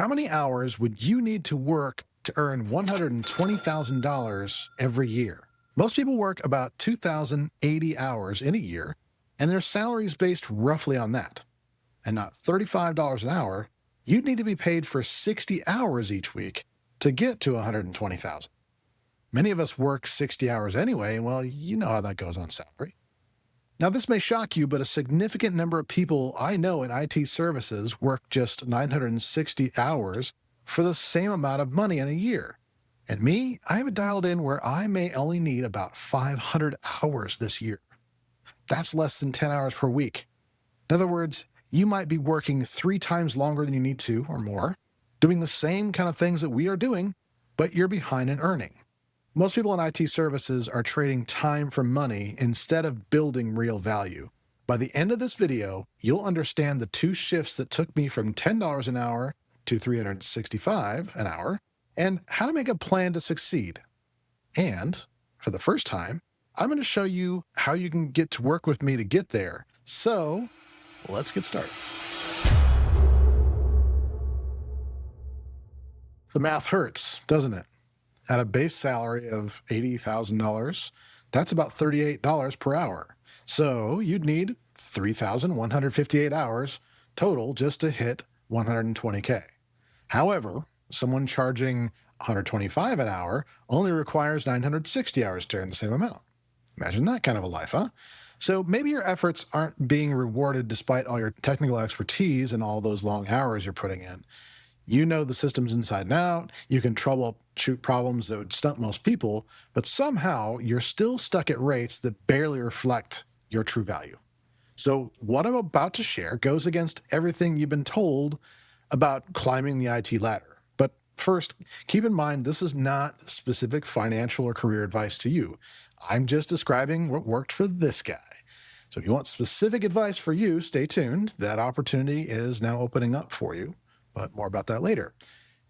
How many hours would you need to work to earn $120,000 every year? Most people work about 2,080 hours in a year, and their salary is based roughly on that. And not $35 an hour, you'd need to be paid for 60 hours each week to get to 120,000. Many of us work 60 hours anyway, and well, you know how that goes on salary. Now, this may shock you, but a significant number of people I know in IT services work just 960 hours for the same amount of money in a year. And me, I have it dialed in where I may only need about 500 hours this year. That's less than 10 hours per week. In other words, you might be working 3 times longer than you need to or more, doing the same kind of things that we are doing, but you're behind in earning. Most people in IT services are trading time for money instead of building real value. By the end of this video, you'll understand the 2 shifts that took me from $10 an hour to $365 an hour, and how to make a plan to succeed. And, for the first time, I'm going to show you how you can get to work with me to get there. So, let's get started. The math hurts, doesn't it? At a base salary of $80,000, that's about $38 per hour. So you'd need 3,158 hours total just to hit 120K. However, someone charging $125 an hour only requires 960 hours to earn the same amount. Imagine that kind of a life, huh? So maybe your efforts aren't being rewarded despite all your technical expertise and all those long hours you're putting in. You know the systems inside and out, you can troubleshoot problems that would stump most people, but somehow you're still stuck at rates that barely reflect your true value. So what I'm about to share goes against everything you've been told about climbing the IT ladder. But first, keep in mind this is not specific financial or career advice to you. I'm just describing what worked for this guy. So if you want specific advice for you, stay tuned. That opportunity is now opening up for you. But more about that later.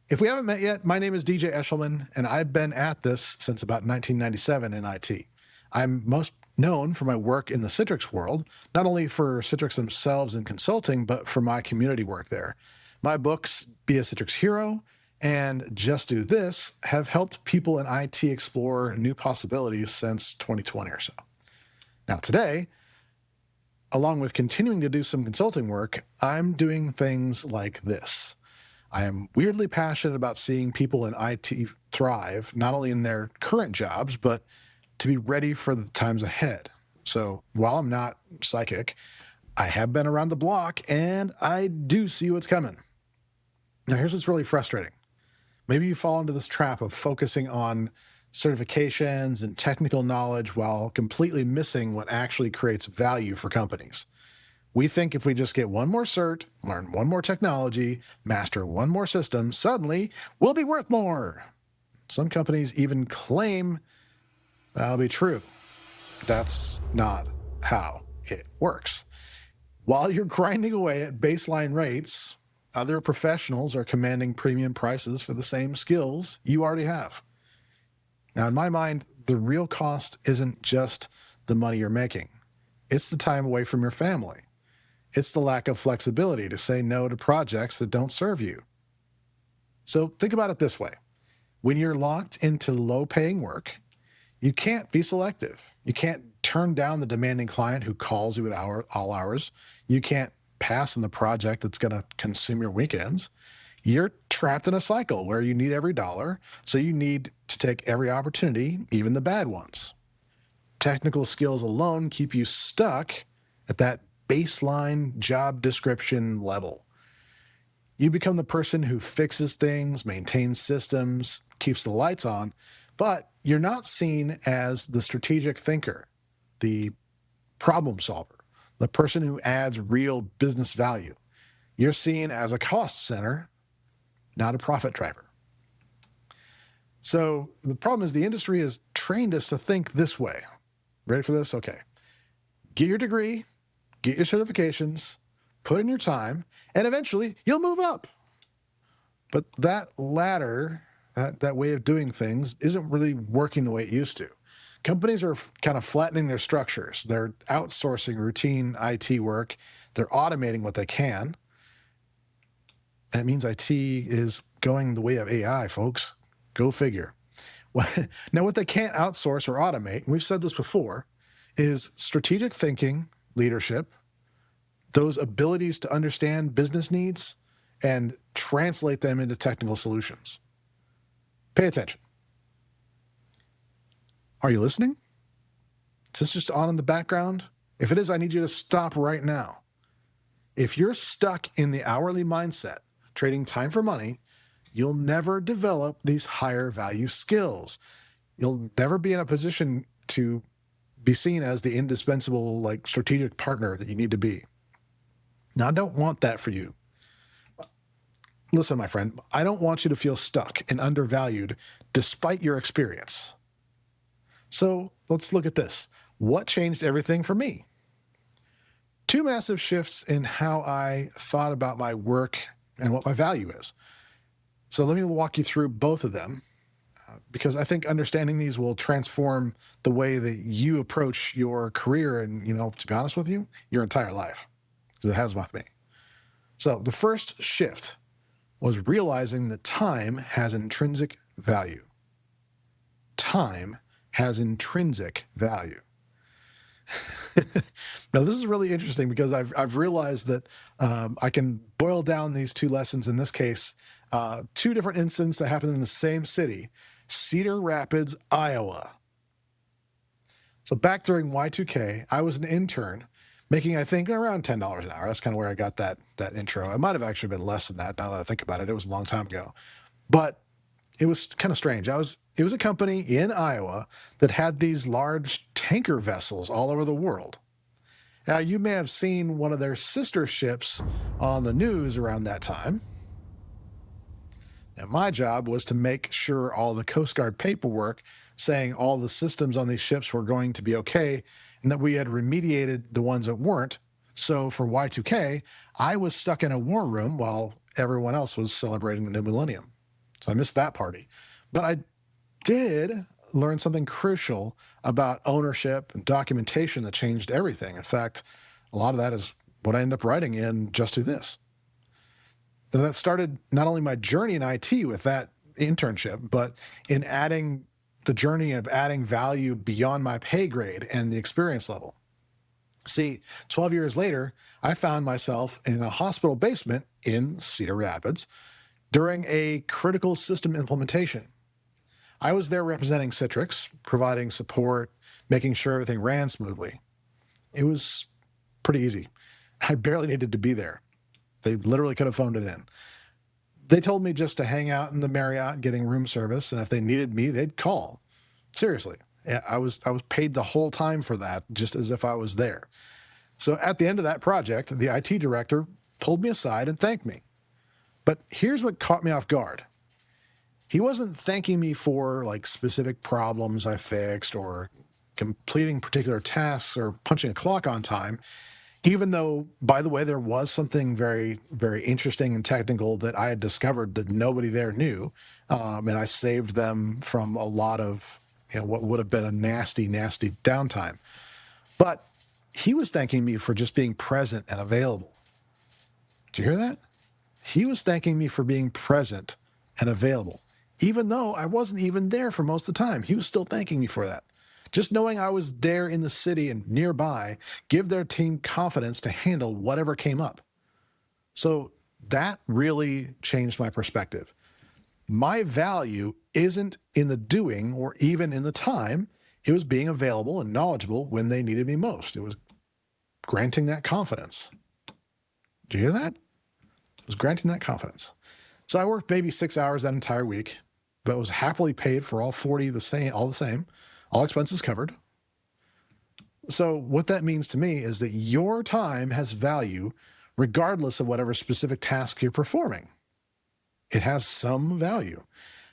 If we haven't met yet, my name is DJ Eshelman, and I've been at this since about 1997 in IT. I'm most known for my work in the Citrix world, not only for Citrix themselves and consulting, but for my community work there. My books, Be a Citrix Hero and Just Do This, have helped people in IT explore new possibilities since 2020 or so. Now today, along with continuing to do some consulting work, I'm doing things like this. I am weirdly passionate about seeing people in IT thrive, not only in their current jobs, but to be ready for the times ahead. So while I'm not psychic, I have been around the block and I do see what's coming. Now, here's what's really frustrating. Maybe you fall into this trap of focusing on certifications and technical knowledge while completely missing what actually creates value for companies. We think if we just get one more cert, learn one more technology, master one more system, suddenly we'll be worth more. Some companies even claim that'll be true. That's not how it works. While you're grinding away at baseline rates, other professionals are commanding premium prices for the same skills you already have. Now, in my mind, the real cost isn't just the money you're making. It's the time away from your family. It's the lack of flexibility to say no to projects that don't serve you. So think about it this way. When you're locked into low-paying work, you can't be selective. You can't turn down the demanding client who calls you at all hours. You can't pass on the project that's going to consume your weekends. You're trapped in a cycle where you need every dollar, so you need to take every opportunity, even the bad ones. Technical skills alone keep you stuck at that baseline job description level. You become the person who fixes things, maintains systems, keeps the lights on, but you're not seen as the strategic thinker, the problem solver, the person who adds real business value. You're seen as a cost center, not a profit driver. So the problem is the industry has trained us to think this way. Ready for this? Okay. Get your degree, get your certifications, put in your time, and eventually you'll move up. But that ladder, that way of doing things isn't really working the way it used to. Companies are kind of flattening their structures. They're outsourcing routine IT work. They're automating what they can. That means IT is going the way of AI, folks. Go figure. Now, what they can't outsource or automate, and we've said this before, is strategic thinking, leadership, those abilities to understand business needs and translate them into technical solutions. Pay attention. Are you listening? Is this just on in the background? If it is, I need you to stop right now. If you're stuck in the hourly mindset, trading time for money, you'll never develop these higher value skills. You'll never be in a position to be seen as the indispensable, like, strategic partner that you need to be. Now, I don't want that for you. Listen, my friend, I don't want you to feel stuck and undervalued despite your experience. So let's look at this. What changed everything for me? Two massive shifts in how I thought about my work and what my value is. So let me walk you through both of them, because I think understanding these will transform the way that you approach your career and, to be honest with you, your entire life, because it has with me. So the first shift was realizing that time has intrinsic value. Time has intrinsic value. Now, this is really interesting because I've realized that I can boil down these two lessons, in this case, two different incidents that happened in the same city, Cedar Rapids, Iowa. So back during Y2K, I was an intern making, I think, around $10 an hour. That's kind of where I got that intro. It might have actually been less than that now that I think about it. It was a long time ago. But it was kind of strange. It was a company in Iowa that had these large tanker vessels all over the world. Now, you may have seen one of their sister ships on the news around that time. And my job was to make sure all the Coast Guard paperwork saying all the systems on these ships were going to be okay and that we had remediated the ones that weren't. So for Y2K, I was stuck in a war room while everyone else was celebrating the new millennium. So I missed that party. But I did learn something crucial about ownership and documentation that changed everything. In fact, a lot of that is what I ended up writing in Just Do This. And that started not only my journey in IT with that internship, but in adding the journey of adding value beyond my pay grade and the experience level. See, 12 years later, I found myself in a hospital basement in Cedar Rapids during a critical system implementation. I was there representing Citrix, providing support, making sure everything ran smoothly. It was pretty easy. I barely needed to be there. They literally could have phoned it in. They told me just to hang out in the Marriott getting room service, and if they needed me, they'd call. Seriously. I was paid the whole time for that, just as if I was there. So at the end of that project, the IT director pulled me aside and thanked me. But here's what caught me off guard. He wasn't thanking me for specific problems I fixed or completing particular tasks or punching a clock on time, even though, by the way, there was something very, very interesting and technical that I had discovered that nobody there knew. And I saved them from a lot of what would have been a nasty, nasty downtime. But he was thanking me for just being present and available. Did you hear that? He was thanking me for being present and available. Even though I wasn't even there for most of the time, he was still thanking me for that. Just knowing I was there in the city and nearby give their team confidence to handle whatever came up. So that really changed my perspective. My value isn't in the doing or even in the time. It was being available and knowledgeable when they needed me most. It was granting that confidence. Did you hear that? It was granting that confidence. So I worked maybe 6 hours that entire week, but was happily paid for all 40 the same, all expenses covered. So what that means to me is that your time has value regardless of whatever specific task you're performing. It has some value.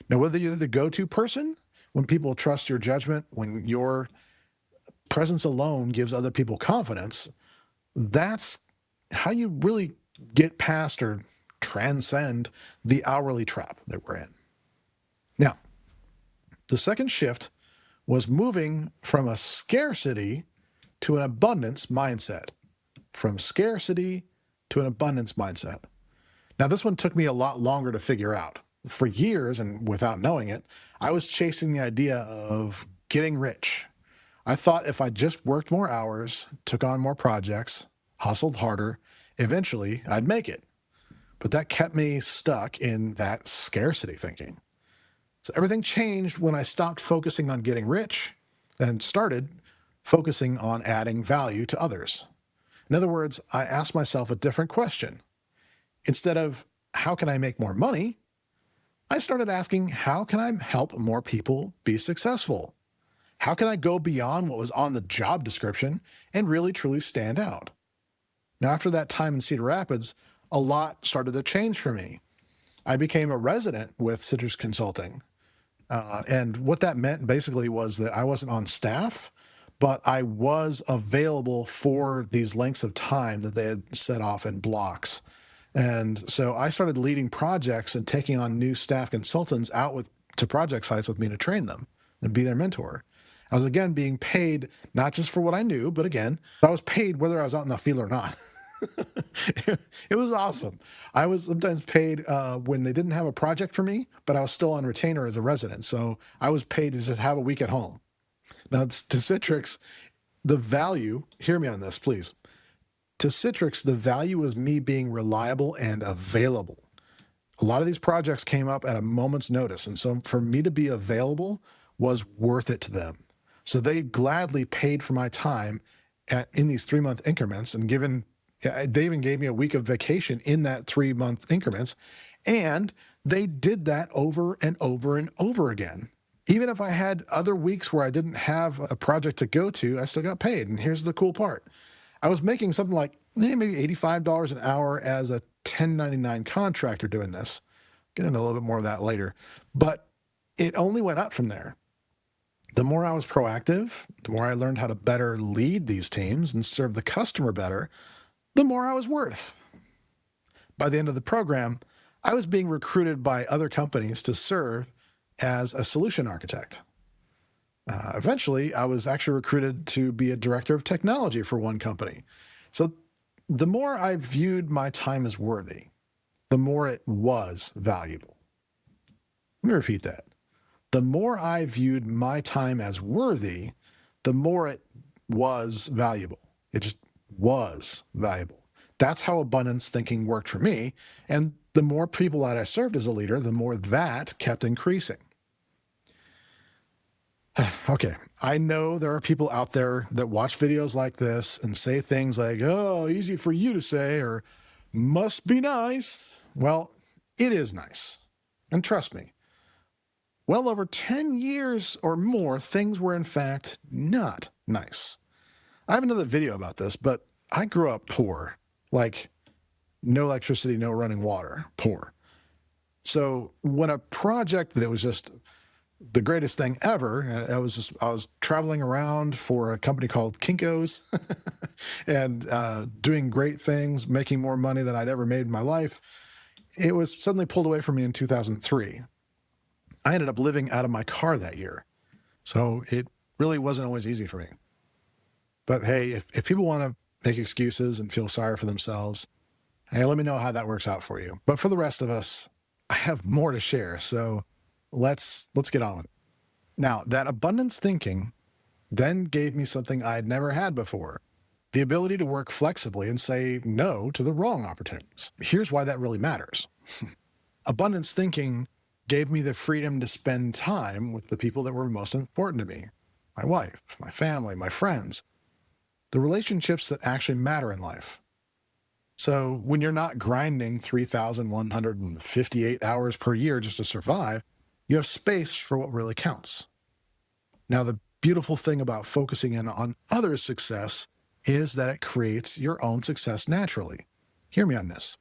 Now, whether you're the go-to person, when people trust your judgment, when your presence alone gives other people confidence, that's how you really get past or transcend the hourly trap that we're in. Now, the second shift was moving from a scarcity to an abundance mindset. From scarcity to an abundance mindset. Now, this one took me a lot longer to figure out. For years, and without knowing it, I was chasing the idea of getting rich. I thought if I just worked more hours, took on more projects, hustled harder, eventually I'd make it. But that kept me stuck in that scarcity thinking. So everything changed when I stopped focusing on getting rich and started focusing on adding value to others. In other words, I asked myself a different question. Instead of how can I make more money, I started asking how can I help more people be successful? How can I go beyond what was on the job description and really truly stand out? Now, after that time in Cedar Rapids, a lot started to change for me. I became a resident with Citrus Consulting. And what that meant basically was that I wasn't on staff, but I was available for these lengths of time that they had set off in blocks. And so I started leading projects and taking on new staff consultants out to project sites with me to train them and be their mentor. I was again being paid not just for what I knew, but again, I was paid whether I was out in the field or not. It was awesome. I was sometimes paid when they didn't have a project for me, but I was still on retainer as a resident. So I was paid to just have a week at home. Now, to Citrix, the value, hear me on this, please. To Citrix, the value was me being reliable and available. A lot of these projects came up at a moment's notice. And so for me to be available was worth it to them. So they gladly paid for my time in these 3-month increments and they even gave me a week of vacation in that 3-month increments. And they did that over and over and over again. Even if I had other weeks where I didn't have a project to go to, I still got paid. And here's the cool part. I was making something like maybe $85 an hour as a 1099 contractor doing this. Get into a little bit more of that later. But it only went up from there. The more I was proactive, the more I learned how to better lead these teams and serve the customer better, the more I was worth. By the end of the program, I was being recruited by other companies to serve as a solution architect. Eventually, I was actually recruited to be a director of technology for one company. So the more I viewed my time as worthy, the more it was valuable. Let me repeat that. The more I viewed my time as worthy, the more it was valuable. It just was valuable. That's how abundance thinking worked for me. And the more people that I served as a leader, the more that kept increasing. Okay, I know there are people out there that watch videos like this and say things like, oh, easy for you to say, or must be nice. Well, it is nice. And trust me, well over 10 years or more, things were in fact not nice. I have another video about this, but I grew up poor, like no electricity, no running water, poor. So when a project that was just the greatest thing ever, and I was traveling around for a company called Kinko's and doing great things, making more money than I'd ever made in my life. It was suddenly pulled away from me in 2003. I ended up living out of my car that year. So it really wasn't always easy for me. But hey, if people want to make excuses and feel sorry for themselves, hey, let me know how that works out for you. But for the rest of us, I have more to share. So let's get on with it. Now, that abundance thinking then gave me something I'd never had before, the ability to work flexibly and say no to the wrong opportunities. Here's why that really matters. Abundance thinking gave me the freedom to spend time with the people that were most important to me, my wife, my family, my friends, the relationships that actually matter in life. So when you're not grinding 3,158 hours per year just to survive, you have space for what really counts. Now, the beautiful thing about focusing in on others' success is that it creates your own success naturally. Hear me on this.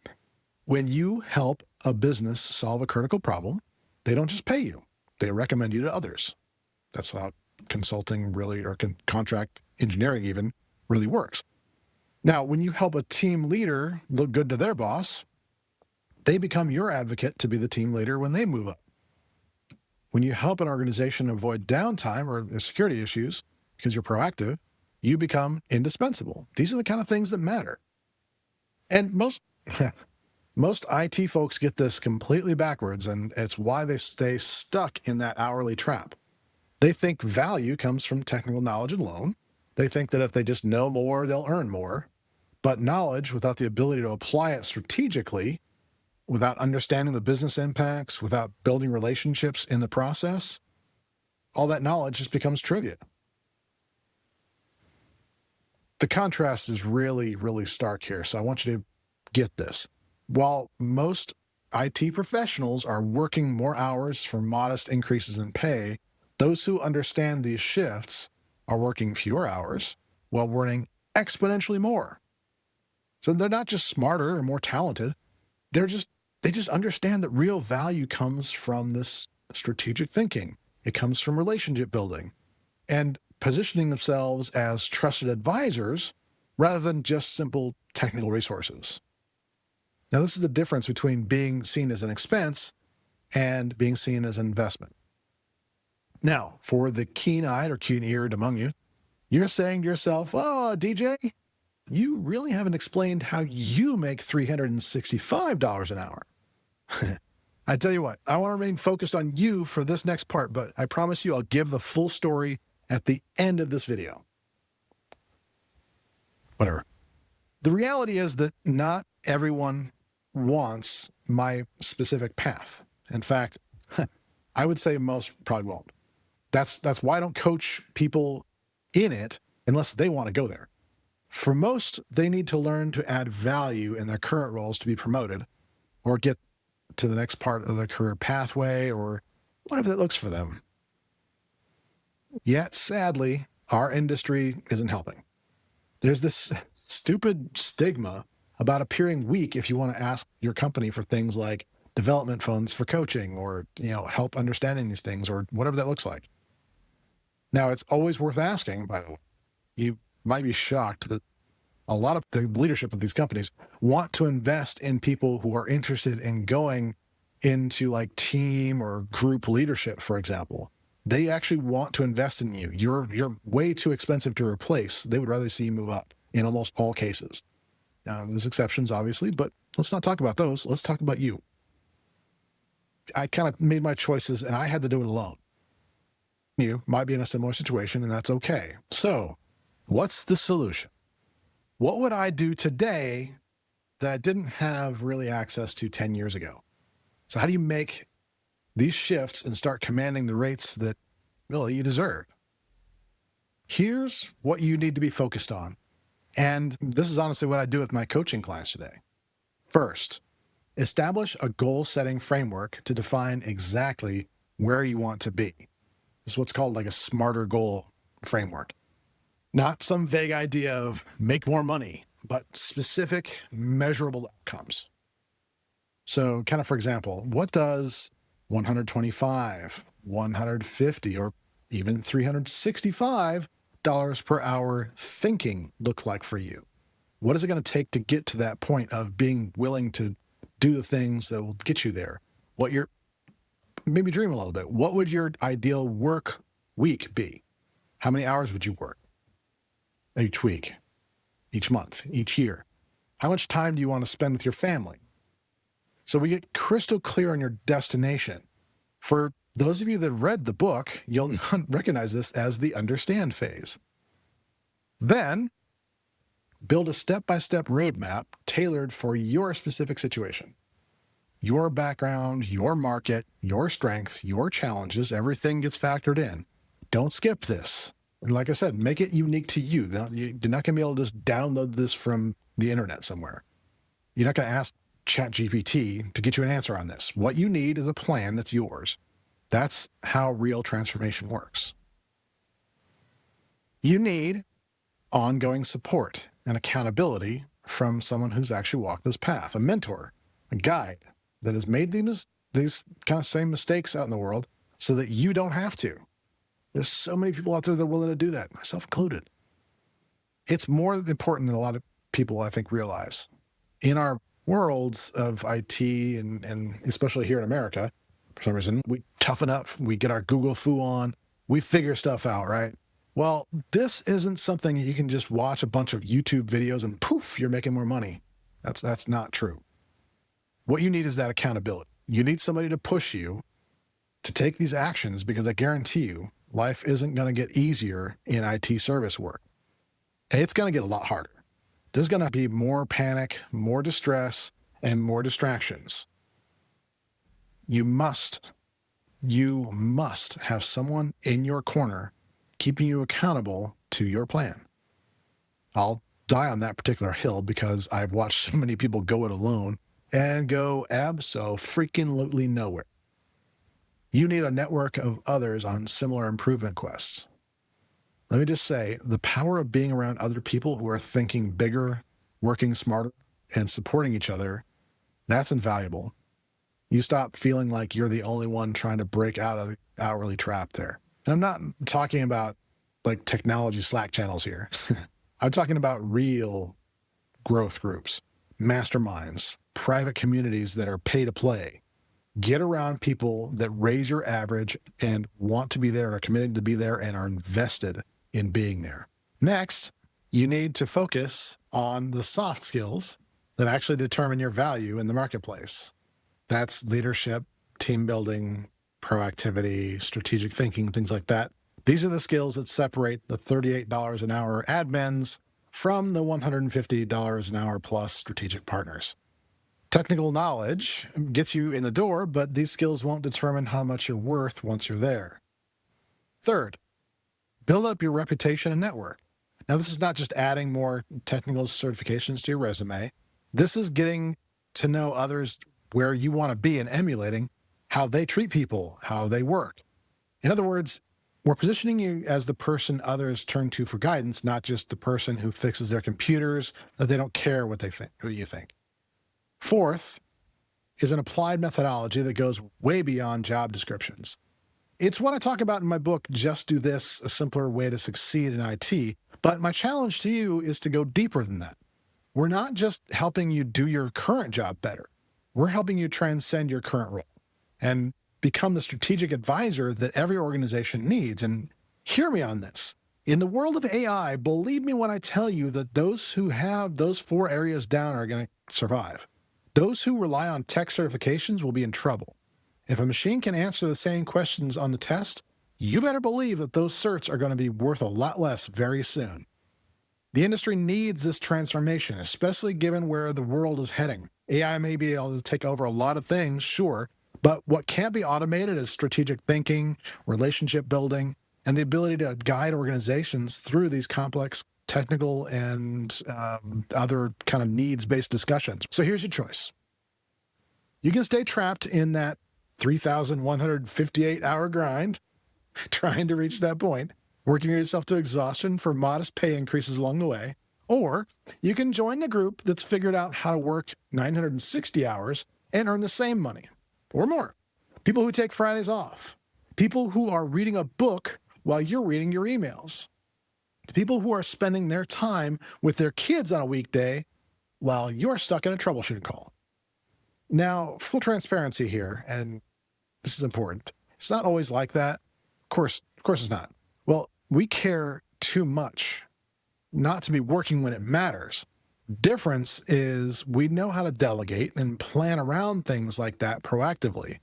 When you help a business solve a critical problem, they don't just pay you, they recommend you to others. That's how consulting really, or contract engineering even, really works. Now, when you help a team leader look good to their boss, they become your advocate to be the team leader when they move up. When you help an organization avoid downtime or security issues because you're proactive, you become indispensable. These are the kind of things that matter. And most Most IT folks get this completely backwards, and it's why they stay stuck in that hourly trap. They think value comes from technical knowledge alone. They think that if they just know more, they'll earn more. But knowledge without the ability to apply it strategically, without understanding the business impacts, without building relationships in the process, all that knowledge just becomes trivia. The contrast is really, really stark here, so I want you to get this. While most IT professionals are working more hours for modest increases in pay, those who understand these shifts are working fewer hours while earning exponentially more. So they're not just smarter or more talented, they just understand that real value comes from this strategic thinking. It comes from relationship building and positioning themselves as trusted advisors rather than just simple technical resources. Now, this is the difference between being seen as an expense and being seen as an investment. Now, for the keen-eyed or keen-eared among you, you're saying to yourself, oh, DJ, you really haven't explained how you make $365 an hour. I tell you what, I want to remain focused on you for this next part, but I promise you I'll give the full story at the end of this video. Whatever. The reality is that not everyone wants my specific path. In fact, I would say most probably won't. That's why I don't coach people in it unless they want to go there. For most, they need to learn to add value in their current roles to be promoted or get to the next part of their career pathway or whatever that looks for them. Yet, sadly, our industry isn't helping. There's this stupid stigma about appearing weak if you want to ask your company for things like development funds for coaching or, help understanding these things or whatever that looks like. Now, it's always worth asking, by the way. You might be shocked that a lot of the leadership of these companies want to invest in people who are interested in going into like team or group leadership, for example. They actually want to invest in you. You're way too expensive to replace. They would rather see you move up in almost all cases. Now, there's exceptions, obviously, but let's not talk about those. Let's talk about you. I kind of made my choices and I had to do it alone. You might be in a similar situation, and that's okay. So, what's the solution? What would I do today that I didn't have really access to 10 years ago? So how do you make these shifts and start commanding the rates that really you deserve? Here's what you need to be focused on. And this is honestly what I do with my coaching clients today. First, establish a goal-setting framework to define exactly where you want to be. This is what's called like a smarter goal framework. Not some vague idea of make more money, but specific, measurable outcomes. So kind of, for example, what does 125, 150, or even $365 per hour thinking look like for you? What is it going to take to get to that point of being willing to do the things that will get you there? Maybe dream a little bit. What would your ideal work week be? How many hours would you work? Each week, each month, each year? How much time do you want to spend with your family? So we get crystal clear on your destination. For those of you that read the book, you'll recognize this as the understand phase. Then, build a step-by-step roadmap tailored for your specific situation. Your background, your market, your strengths, your challenges, everything gets factored in. Don't skip this. And like I said, make it unique to you. You're not going to be able to just download this from the internet somewhere. You're not going to ask ChatGPT to get you an answer on this. What you need is a plan that's yours. That's how real transformation works. You need ongoing support and accountability from someone who's actually walked this path, a mentor, a guide that has made these kind of same mistakes out in the world so that you don't have to. There's so many people out there that are willing to do that, myself included. It's more important than a lot of people, I think, realize. In our worlds of IT and especially here in America, for some reason, we toughen up, we get our Google foo on, we figure stuff out, right? Well, this isn't something you can just watch a bunch of YouTube videos and poof, you're making more money. That's not true. What you need is that accountability. You need somebody to push you to take these actions, because I guarantee you life isn't going to get easier in IT service work. It's going to get a lot harder. There's going to be more panic, more distress, and more distractions. You must have someone in your corner keeping you accountable to your plan. I'll die on that particular hill because I've watched so many people go it alone and go abso-freaking-lutely nowhere. You need a network of others on similar improvement quests. Let me just say, the power of being around other people who are thinking bigger, working smarter, and supporting each other, that's invaluable. You stop feeling like you're the only one trying to break out of the hourly trap there. And I'm not talking about like technology Slack channels here. I'm talking about real growth groups, masterminds, private communities that are pay to play. Get around people that raise your average and want to be there, are committed to be there, and are invested in being there. Next, you need to focus on the soft skills that actually determine your value in the marketplace. That's leadership, team building, proactivity, strategic thinking, things like that. These are the skills that separate the $38 an hour admins from the $150 an hour plus strategic partners. Technical knowledge gets you in the door, but these skills won't determine how much you're worth once you're there. Third, build up your reputation and network. Now, this is not just adding more technical certifications to your resume. This is getting to know others where you want to be and emulating how they treat people, how they work. In other words, we're positioning you as the person others turn to for guidance, not just the person who fixes their computers, that they don't care what they think, who you think. Fourth is an applied methodology that goes way beyond job descriptions. It's what I talk about in my book, Just Do This, A Simpler Way to Succeed in IT. But my challenge to you is to go deeper than that. We're not just helping you do your current job better. We're helping you transcend your current role and become the strategic advisor that every organization needs. And hear me on this. In the world of AI, believe me when I tell you that those who have those 4 areas down are going to survive. Those who rely on tech certifications will be in trouble. If a machine can answer the same questions on the test, you better believe that those certs are going to be worth a lot less very soon. The industry needs this transformation, especially given where the world is heading. AI may be able to take over a lot of things, sure, but what can't be automated is strategic thinking, relationship building, and the ability to guide organizations through these complex technical and other kind of needs-based discussions. So here's your choice. You can stay trapped in that 3,158-hour grind, trying to reach that point, working yourself to exhaustion for modest pay increases along the way, or you can join the group that's figured out how to work 960 hours and earn the same money, or more. People who take Fridays off. People who are reading a book while you're reading your emails. The people who are spending their time with their kids on a weekday while you're stuck in a troubleshooting call. Now, full transparency here, and this is important. It's not always like that. Of course it's not. Well, we care too much not to be working when it matters. Difference is we know how to delegate and plan around things like that proactively.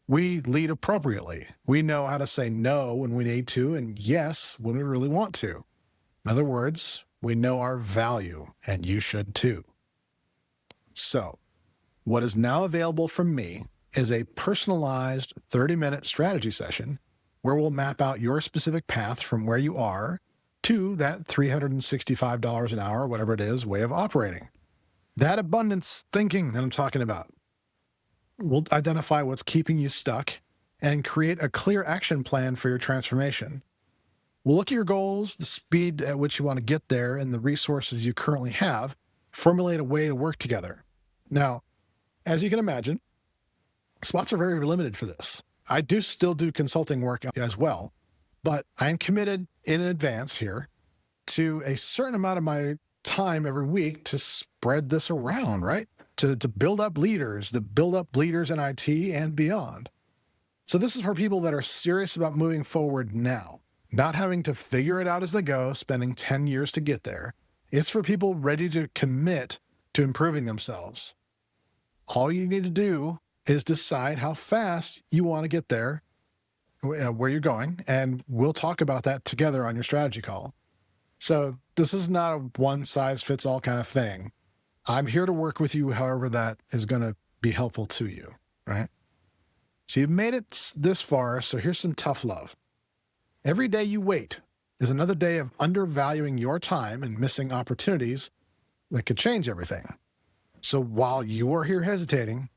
We lead appropriately. We know how to say no when we need to and yes when we really want to. In other words, we know our value, and you should too. So, what is now available from me is a personalized 30-minute strategy session where we'll map out your specific path from where you are to that $365 an hour, whatever it is, way of operating. That abundance thinking that I'm talking about. We'll identify what's keeping you stuck and create a clear action plan for your transformation. We'll look at your goals, the speed at which you want to get there, and the resources you currently have, formulate a way to work together. Now, as you can imagine, spots are very limited for this. I do still do consulting work as well, but I'm committed in advance here to a certain amount of my time every week to spread this around, right? To build up leaders, in IT and beyond. So this is for people that are serious about moving forward now, not having to figure it out as they go, spending 10 years to get there. It's for people ready to commit to improving themselves. All you need to do is decide how fast you want to get there, where you're going, and we'll talk about that together on your strategy call. So this is not a one size fits all kind of thing. I'm here to work with you however that is going to be helpful to you, right? So you've made it this far, so here's some tough love. Every day you wait is another day of undervaluing your time and missing opportunities that could change everything. So while you are here hesitating,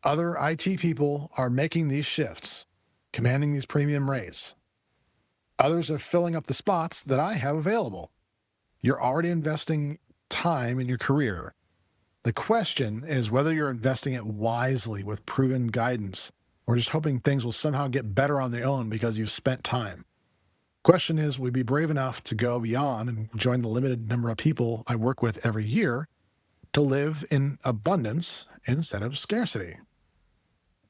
other IT people are making these shifts, commanding these premium rates. Others are filling up the spots that I have available. You're already investing time in your career. The question is whether you're investing it wisely with proven guidance or just hoping things will somehow get better on their own because you've spent time. Question is, will you be brave enough to go beyond and join the limited number of people I work with every year to live in abundance instead of scarcity?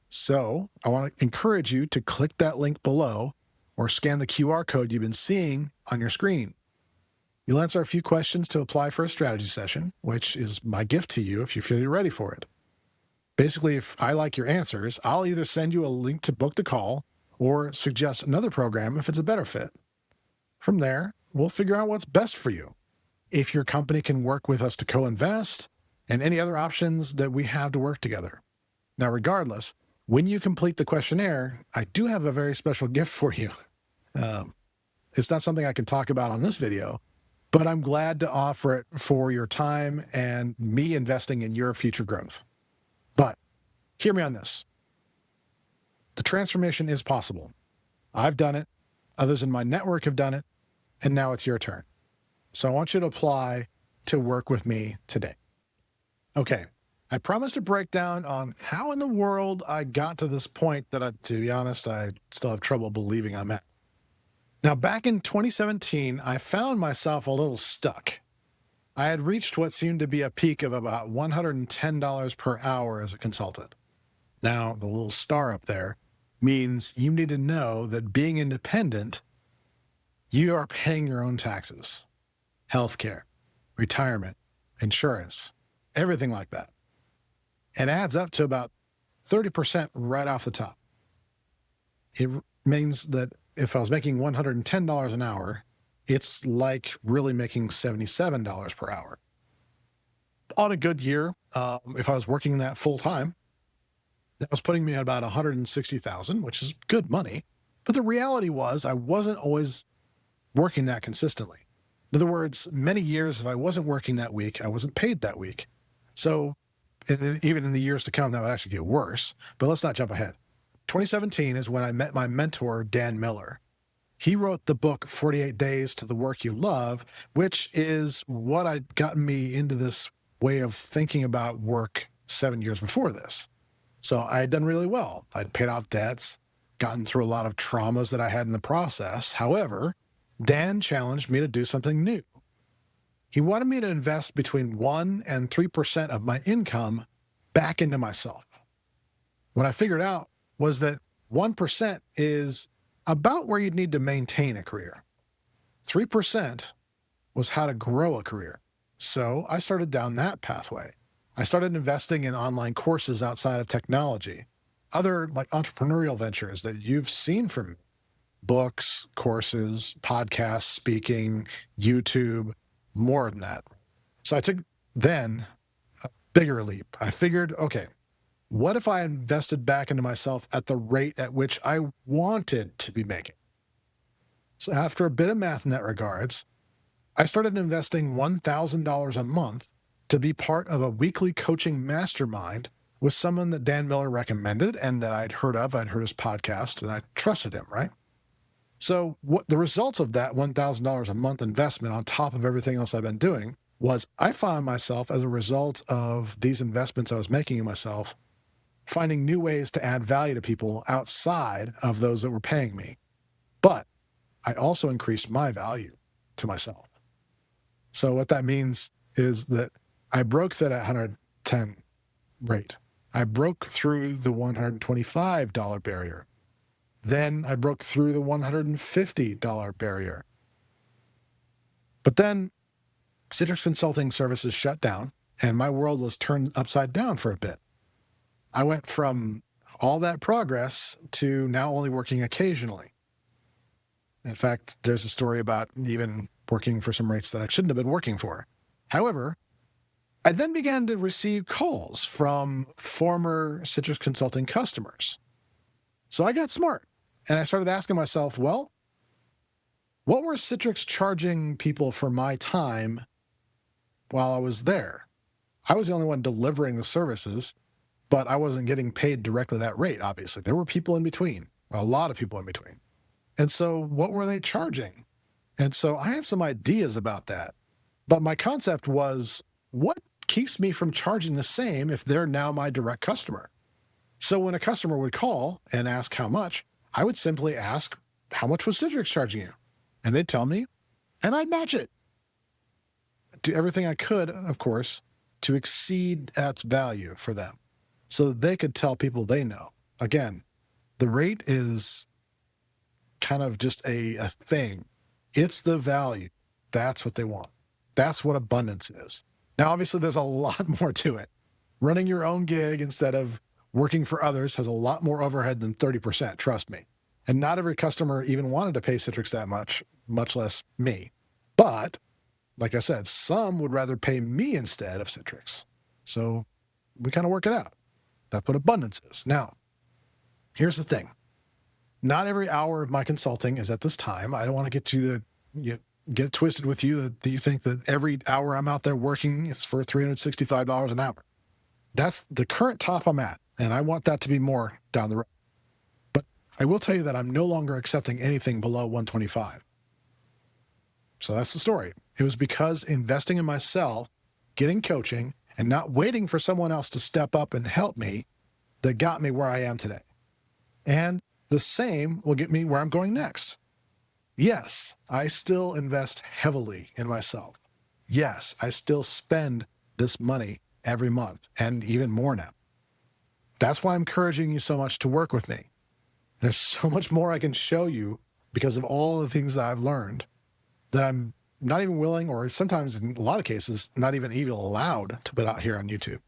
So I want to encourage you to click that link below or scan the QR code you've been seeing on your screen. You'll answer a few questions to apply for a strategy session, which is my gift to you if you feel you're ready for it. Basically, if I like your answers, I'll either send you a link to book the call or suggest another program if it's a better fit. From there, we'll figure out what's best for you. If your company can work with us to co-invest and any other options that we have to work together. Now, regardless, when you complete the questionnaire, I do have a very special gift for you. It's not something I can talk about on this video, but I'm glad to offer it for your time and me investing in your future growth. But hear me on this. The transformation is possible. I've done it. Others in my network have done it. And now it's your turn. So I want you to apply to work with me today. Okay. I promised to break down on how in the world I got to this point that, to be honest, I still have trouble believing I'm at. Now, back in 2017, I found myself a little stuck. I had reached what seemed to be a peak of about $110 per hour as a consultant. Now, the little star up there means you need to know that being independent, you are paying your own taxes, healthcare, retirement, insurance, everything like that. It adds up to about 30% right off the top. It means that if I was making $110 an hour, it's like really making $77 per hour. On a good year, if I was working that full time, that was putting me at about $160,000, which is good money. But the reality was I wasn't always working that consistently. In other words, many years, if I wasn't working that week, I wasn't paid that week. So even in the years to come, that would actually get worse. But let's not jump ahead. 2017 is when I met my mentor, Dan Miller. He wrote the book 48 Days to the Work You Love, which is what had gotten me into this way of thinking about work 7 years before this. So I had done really well. I'd paid off debts, gotten through a lot of traumas that I had in the process. However, Dan challenged me to do something new. He wanted me to invest between 1% and 3% of my income back into myself. What I figured out was that 1% is about where you'd need to maintain a career. 3% was how to grow a career. So I started down that pathway. I started investing in online courses outside of technology, other like entrepreneurial ventures that you've seen from me. Books, courses, podcasts, speaking, YouTube, more than that. So I took then a bigger leap. I figured, okay, what if I invested back into myself at the rate at which I wanted to be making? So after a bit of math in that regards, I started investing $1,000 a month to be part of a weekly coaching mastermind with someone that Dan Miller recommended and that I'd heard of. I'd heard his podcast and I trusted him, right? So what the results of that $1,000 a month investment on top of everything else I've been doing was I found myself, as a result of these investments I was making in myself, finding new ways to add value to people outside of those that were paying me. But I also increased my value to myself. So what that means is that I broke that 110 rate. I broke through the $125 barrier. Then I broke through the $150 barrier. But then Citrix Consulting Services shut down and my world was turned upside down for a bit. I went from all that progress to now only working occasionally. In fact, there's a story about even working for some rates that I shouldn't have been working for. However, I then began to receive calls from former Citrix Consulting customers. So I got smart and I started asking myself, well, what were Citrix charging people for my time while I was there? I was the only one delivering the services, but I wasn't getting paid directly that rate, obviously. There were people in between, a lot of people in between. And so what were they charging? And so I had some ideas about that. But my concept was, what keeps me from charging the same if they're now my direct customer? So when a customer would call and ask how much, I would simply ask, how much was Citrix charging you? And they'd tell me, and I'd match it. Do everything I could, of course, to exceed that value for them so that they could tell people they know. Again, the rate is kind of just a thing. It's the value. That's what they want. That's what abundance is. Now, obviously, there's a lot more to it. Running your own gig instead of working for others has a lot more overhead than 30%, trust me. And not every customer even wanted to pay Citrix that much less me. But, like I said, some would rather pay me instead of Citrix. So we kind of work it out. That's what abundance is. Now, here's the thing. Not every hour of my consulting is at this time. I don't want to get get it twisted with you that you think that every hour I'm out there working is for $365 an hour. That's the current top I'm at, and I want that to be more down the road. But I will tell you that I'm no longer accepting anything below $125. So that's the story. It was because investing in myself, getting coaching, and not waiting for someone else to step up and help me that got me where I am today. And the same will get me where I'm going next. Yes, I still invest heavily in myself. Yes, I still spend this money every month and even more now. That's why I'm encouraging you so much to work with me. There's so much more I can show you because of all the things that I've learned that I'm not even willing, or sometimes in a lot of cases, not even allowed to put out here on YouTube.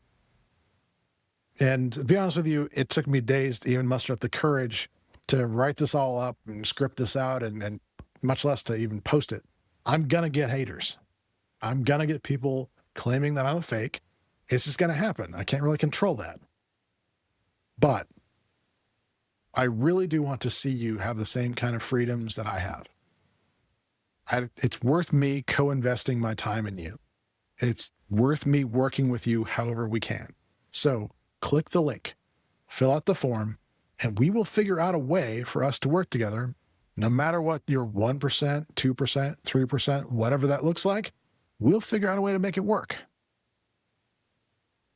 And to be honest with you, it took me days to even muster up the courage to write this all up and script this out and much less to even post it. I'm going to get haters. I'm going to get people claiming that I'm a fake. It's just going to happen. I can't really control that. But I really do want to see you have the same kind of freedoms that I have. It's worth me co-investing my time in you. It's worth me working with you however we can. So click the link, fill out the form, and we will figure out a way for us to work together, no matter what your 1%, 2%, 3%, whatever that looks like. We'll figure out a way to make it work.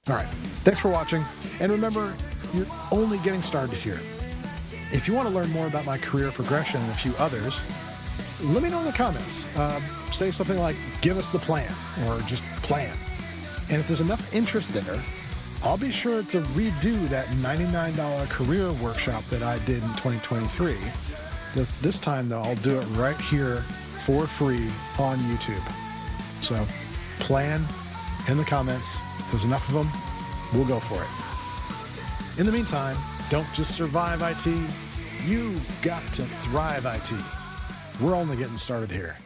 All right. Thanks for watching. And remember, you're only getting started here. If you want to learn more about my career progression and a few others, let me know in the comments. Say something like, give us the plan, or just plan. And if there's enough interest there, I'll be sure to redo that $99 career workshop that I did in 2023. This time, though, I'll do it right here for free on YouTube. So plan in the comments. If there's enough of them, we'll go for it. In the meantime, don't just survive IT. You've got to thrive IT. We're only getting started here.